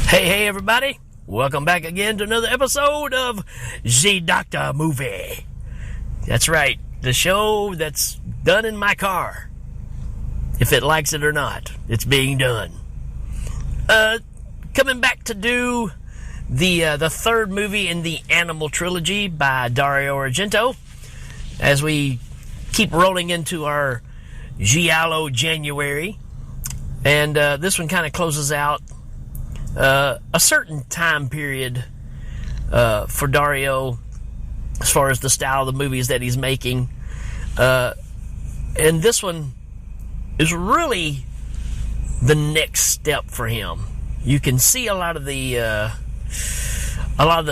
Hey, everybody. Welcome back again to another episode of The Doctor Movie. That's right, the show that's done in my car. If it likes it or not, it's being done. Coming back to do the third movie in the Animal trilogy by Dario Argento, as we keep rolling into our giallo January. And this one kind of closes out a certain time period for Dario as far as the style of the movies that he's making. And this one is really the next step for him. You can see a lot of the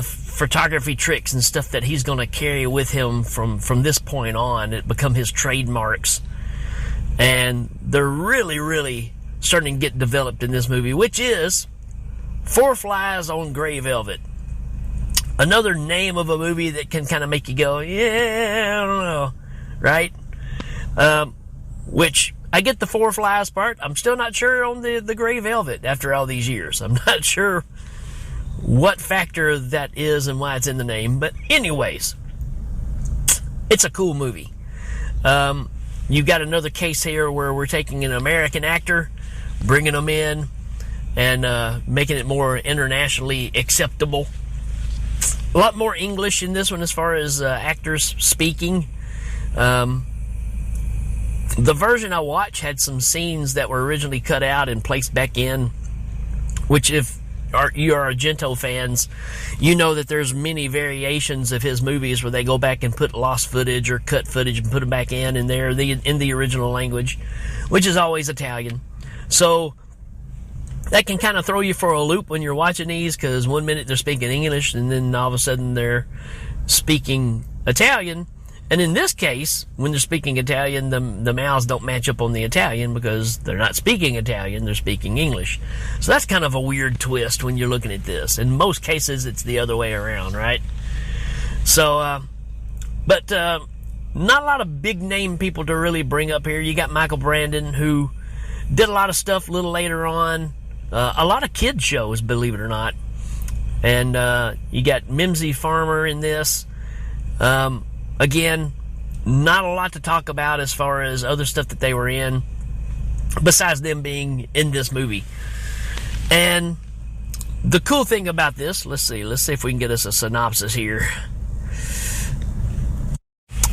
photography tricks and stuff that he's going to carry with him from this point on. It become his trademarks. And they're really starting to get developed in this movie, which is Four Flies on Gray Velvet. Another name of a movie that can kind of make you go, yeah, I don't know, right? Which, I get the Four Flies part. I'm still not sure on the Gray Velvet after all these years. I'm not sure what factor that is and why it's in the name. But anyways, it's a cool movie. You've got another case here where we're taking an American actor, bringing him in, and making it more internationally acceptable. A lot more English in this one as far as actors speaking. The version I watched had some scenes that were originally cut out and placed back in, which if you are Argento fans, you know that there's many variations of his movies where they go back and put lost footage or cut footage and put them back in there in the original language, which is always Italian. So that can kind of throw you for a loop when you're watching these, because one minute they're speaking English and then all of a sudden they're speaking Italian. And in this case, when they're speaking Italian, the mouths don't match up on the Italian because they're not speaking Italian, they're speaking English. So that's kind of a weird twist when you're looking at this. In most cases, it's the other way around, right? So, but not a lot of big name people to really bring up here. You got Michael Brandon, who did a lot of stuff a little later on. A lot of kids shows, believe it or not. And you got Mimsy Farmer in this. Again, not a lot to talk about as far as other stuff that they were in, besides them being in this movie. And the cool thing about this, let's see if we can get us a synopsis here.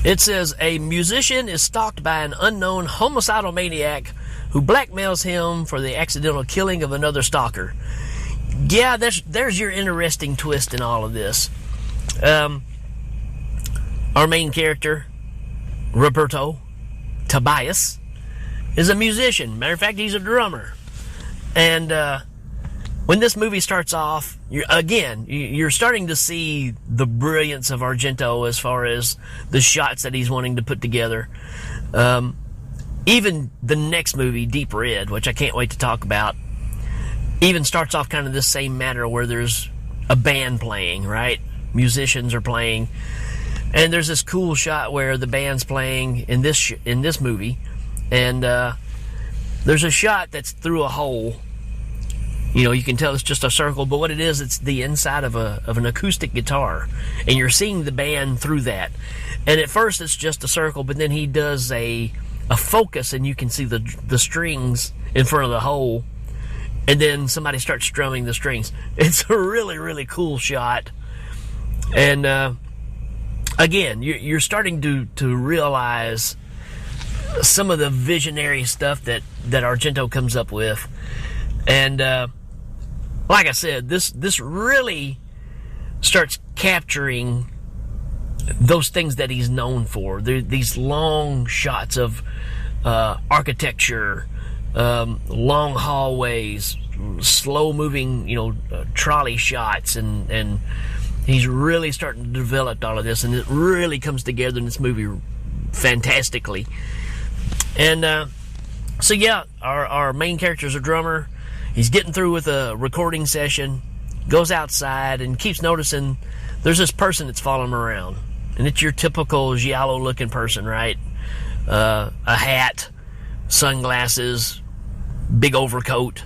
It says, a musician is stalked by an unknown homicidal maniac who blackmails him for the accidental killing of another stalker. Yeah, there's your interesting twist in all of this. Our main character, Roberto Tobias, is a musician. Matter of fact, he's a drummer. And when this movie starts off, you're starting to see the brilliance of Argento as far as the shots that he's wanting to put together. Even the next movie, Deep Red, which I can't wait to talk about, even starts off kind of this same manner where there's a band playing, right? Musicians are playing. And there's this cool shot where the band's playing in this movie. And there's a shot that's through a hole. You know, you can tell it's just a circle, but what it is, it's the inside of an acoustic guitar. And you're seeing the band through that. And at first it's just a circle, but then he does a focus and you can see the strings in front of the hole. And then somebody starts strumming the strings. It's a really cool shot. And again, you're starting to realize some of the visionary stuff that Argento comes up with. And like I said, this really starts capturing those things that he's known for. These long shots of architecture, long hallways, slow moving, trolley shots, and he's really starting to develop all of this, and it really comes together in this movie fantastically. And so yeah, our main character's a drummer. He's getting through with a recording session, goes outside and keeps noticing there's this person that's following him around. And it's your typical giallo looking person, right? A hat, sunglasses, big overcoat.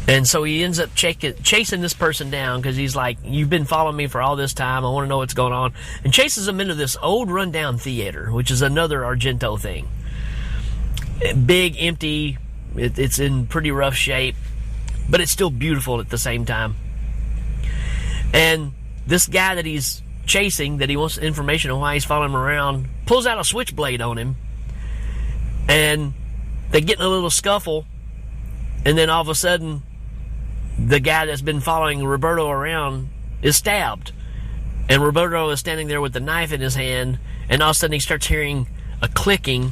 And so he ends up chasing this person down because he's like, you've been following me for all this time. I want to know what's going on. And chases him into this old rundown theater, which is another Argento thing. Big, empty. It's in pretty rough shape, but it's still beautiful at the same time. And this guy that he's chasing, that he wants information on why he's following him around, pulls out a switchblade on him. And they get in a little scuffle. And then all of a sudden, the guy that's been following Roberto around is stabbed. And Roberto is standing there with the knife in his hand, and all of a sudden he starts hearing a clicking,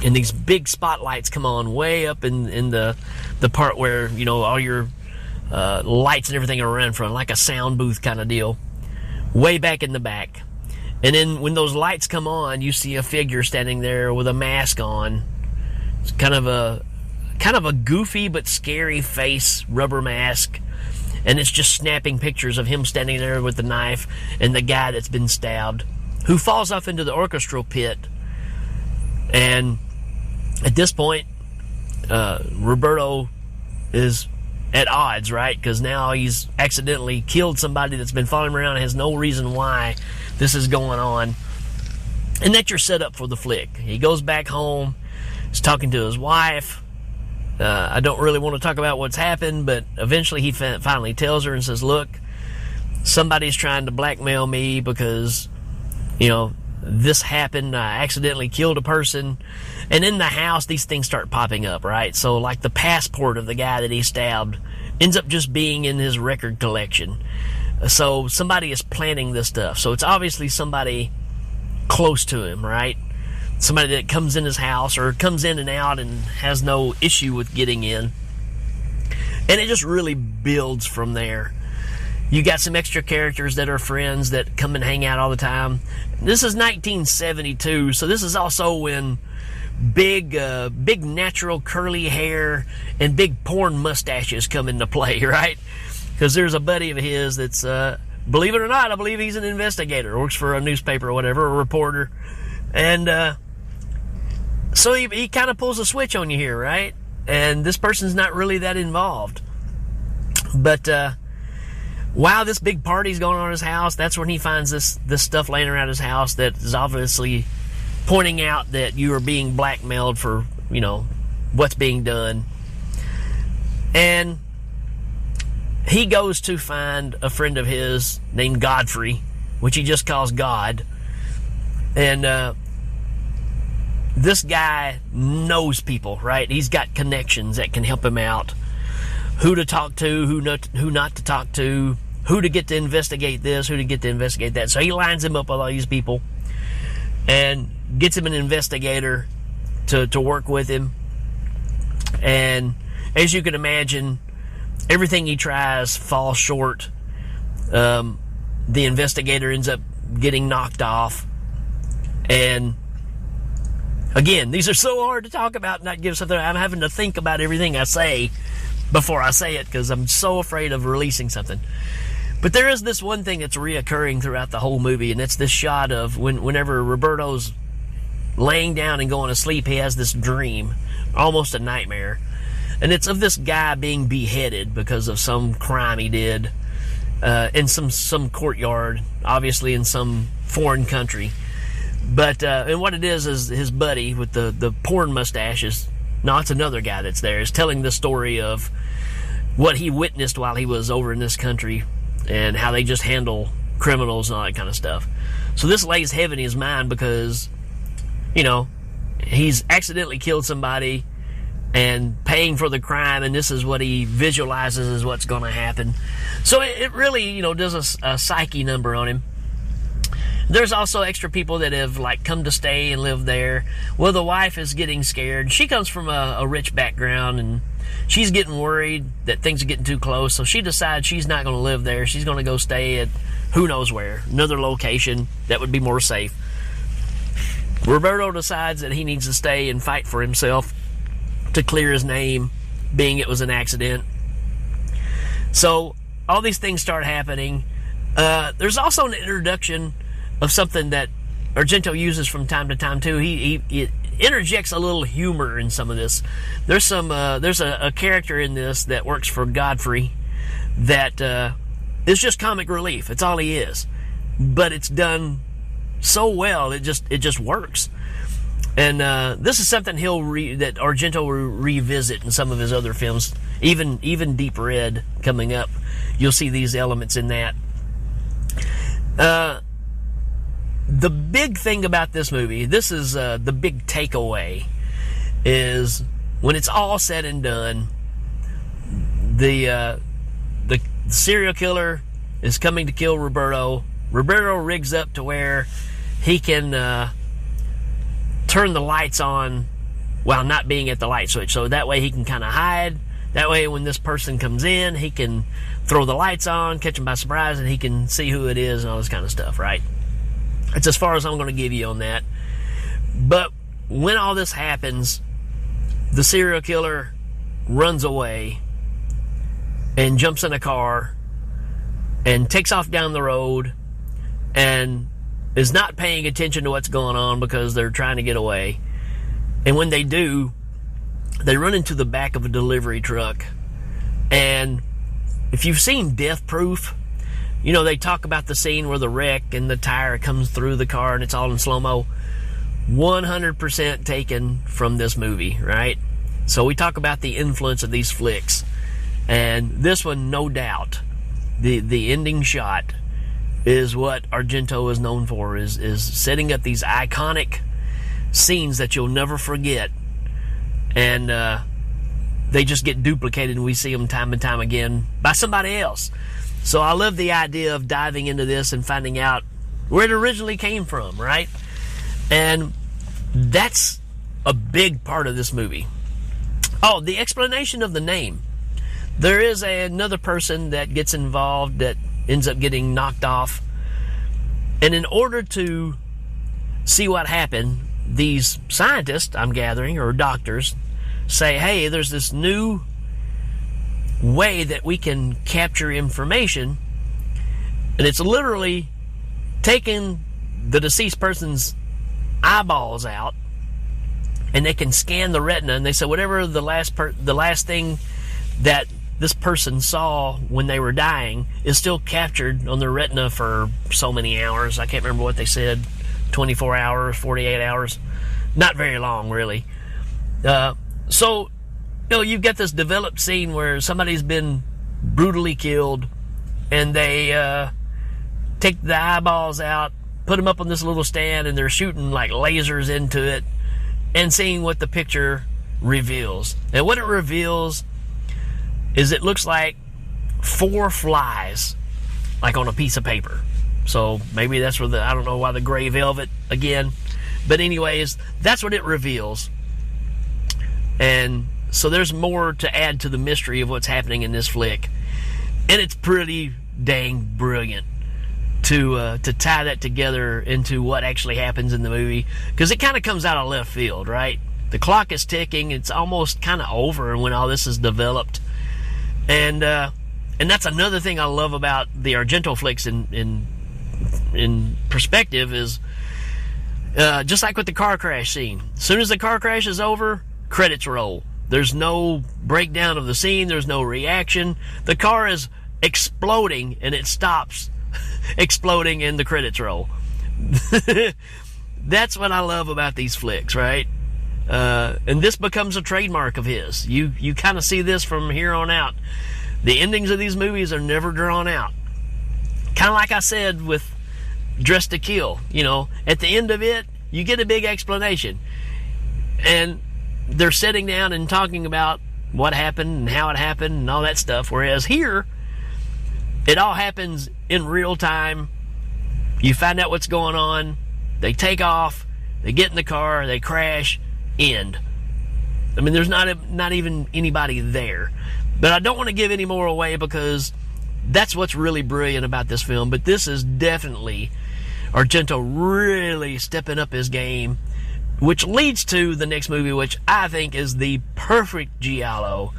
and these big spotlights come on way up in the part where, you know, all your lights and everything are around from, like a sound booth kind of deal, way back in the back. And then when those lights come on, you see a figure standing there with a mask on. It's kind of a goofy but scary face, rubber mask, and it's just snapping pictures of him standing there with the knife and the guy that's been stabbed, who falls off into the orchestral pit. And at this point, Roberto is at odds, right? Because now he's accidentally killed somebody that's been following him around and has no reason why this is going on. And that's your setup for the flick. He goes back home, he's talking to his wife. I don't really want to talk about what's happened, but eventually he finally tells her and says, look, somebody's trying to blackmail me because, you know, this happened. I accidentally killed a person. And in the house, these things start popping up, right? So like the passport of the guy that he stabbed ends up just being in his record collection. So somebody is planning this stuff. So it's obviously somebody close to him, right? Somebody that comes in his house or comes in and out and has no issue with getting in. And it just really builds from there. You got some extra characters that are friends that come and hang out all the time. This is 1972, so this is also when big natural curly hair and big porn mustaches come into play, right? Because there's a buddy of his that's, believe it or not, I believe he's an investigator, works for a newspaper or whatever, a reporter. And so he kind of pulls a switch on you here, right? And this person's not really that involved. But while this big party's going on in his house, that's when he finds this stuff laying around his house that is obviously pointing out that you are being blackmailed for, you know, what's being done. And he goes to find a friend of his named Godfrey, which he just calls God. And this guy knows people, right? He's got connections that can help him out. Who to talk to, who not to talk to, who to get to investigate this, who to get to investigate that. So he lines him up with all these people and gets him an investigator to work with him. And as you can imagine, everything he tries falls short. The investigator ends up getting knocked off. And again, these are so hard to talk about and not give something. I'm having to think about everything I say before I say it because I'm so afraid of releasing something. But there is this one thing that's reoccurring throughout the whole movie, and it's this shot of whenever Roberto's laying down and going to sleep, he has this dream, almost a nightmare. And it's of this guy being beheaded because of some crime he did in some courtyard, obviously in some foreign country. But and what it is his buddy with the porn mustaches. No, it's another guy that's there. Is telling the story of what he witnessed while he was over in this country and how they just handle criminals and all that kind of stuff. So this lays heavy in his mind because, you know, he's accidentally killed somebody and paying for the crime, and this is what he visualizes as what's going to happen. So it really, you know, does a psyche number on him. There's also extra people that have like come to stay and live there. Well, the wife is getting scared. She comes from a rich background, and she's getting worried that things are getting too close. So she decides she's not going to live there. She's going to go stay at who knows where, another location that would be more safe. Roberto decides that he needs to stay and fight for himself to clear his name, being it was an accident. So all these things start happening. There's also an introduction of something that Argento uses from time to time too. He interjects a little humor in some of this. There's a character in this that works for Godfrey that is just comic relief. It's all he is, but it's done so well it just works. And this is something that Argento will revisit in some of his other films. Even Deep Red coming up, you'll see these elements in that. The big thing about this movie, this is the big takeaway, is when it's all said and done, the serial killer is coming to kill Roberto. Roberto rigs up to where he can turn the lights on while not being at the light switch, so that way he can kind of hide. That way when this person comes in, he can throw the lights on, catch them by surprise, and he can see who it is and all this kind of stuff, right? It's as far as I'm going to give you on that. But when all this happens, the serial killer runs away and jumps in a car and takes off down the road and is not paying attention to what's going on because they're trying to get away. And when they do, they run into the back of a delivery truck. And if you've seen Death Proof, you know, they talk about the scene where the wreck and the tire comes through the car and it's all in slow-mo. 100% taken from this movie, right? So we talk about the influence of these flicks. And this one, no doubt, the ending shot is what Argento is known for, is setting up these iconic scenes that you'll never forget. And they just get duplicated and we see them time and time again by somebody else. So I love the idea of diving into this and finding out where it originally came from, right? And that's a big part of this movie. Oh, the explanation of the name. There is another person that gets involved that ends up getting knocked off. And in order to see what happened, these scientists, I'm gathering, or doctors, say, hey, there's this new way that we can capture information, and it's literally taking the deceased person's eyeballs out, and they can scan the retina, and they say whatever the last thing that this person saw when they were dying is still captured on their retina for so many hours. I can't remember what they said, 24 hours, 48 hours, not very long, really. So, you know, you've got this developed scene where somebody's been brutally killed, and they take the eyeballs out, put them up on this little stand, and they're shooting like lasers into it and seeing what the picture reveals. And what it reveals is it looks like 4 flies, like on a piece of paper. So maybe that's where I don't know why the gray velvet again. But anyways, that's what it reveals. And so there's more to add to the mystery of what's happening in this flick. And it's pretty dang brilliant to tie that together into what actually happens in the movie. Because it kind of comes out of left field, right? The clock is ticking. It's almost kind of over when all this is developed. And that's another thing I love about the Argento flicks in perspective is just like with the car crash scene. As soon as the car crash is over, credits roll. There's no breakdown of the scene. There's no reaction. The car is exploding and it stops exploding and the credits roll. That's what I love about these flicks, right? And this becomes a trademark of his. You kind of see this from here on out. The endings of these movies are never drawn out. Kind of like I said with Dressed to Kill. You know, at the end of it, you get a big explanation. And they're sitting down and talking about what happened and how it happened and all that stuff. Whereas here, it all happens in real time. You find out what's going on. They take off. They get in the car. They crash. End. I mean, there's not even anybody there. But I don't want to give any more away because that's what's really brilliant about this film. But this is definitely Argento really stepping up his game, which leads to the next movie, which I think is the perfect giallo.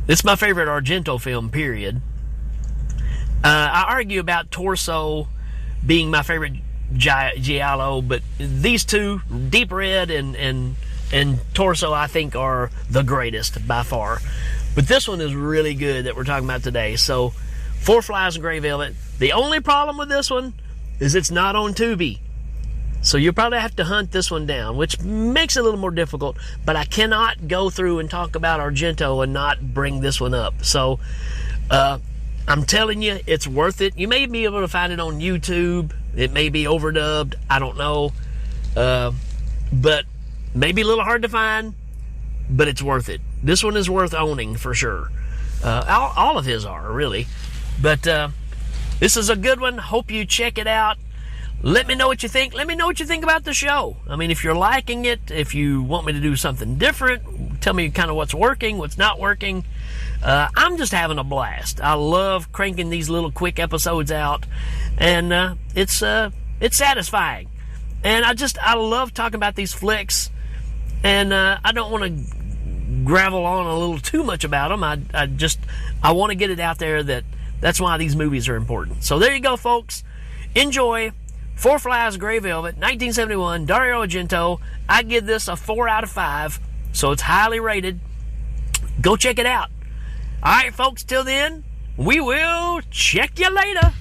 It's my favorite Argento film, period. I argue about Torso being my favorite giallo, but these two, Deep Red and Torso, I think are the greatest by far. But this one is really good that we're talking about today. So, Four Flies and Grey Velvet. The only problem with this one is it's not on Tubi. So you'll probably have to hunt this one down, which makes it a little more difficult. But I cannot go through and talk about Argento and not bring this one up. So I'm telling you, it's worth it. You may be able to find it on YouTube. It may be overdubbed. I don't know. But maybe a little hard to find, but it's worth it. This one is worth owning for sure. All of his are, really. But this is a good one. Hope you check it out. Let me know what you think. Let me know what you think about the show. I mean, if you're liking it, if you want me to do something different, tell me kind of what's working, what's not working. I'm just having a blast. I love cranking these little quick episodes out, and it's satisfying. And I love talking about these flicks, and I don't want to gravel on a little too much about them. I want to get it out there that's why these movies are important. So there you go, folks. Enjoy Four Flies, Grey Velvet, 1971, Dario Argento. I give this a 4 out of 5, so it's highly rated. Go check it out. All right, folks, till then, we will check you later.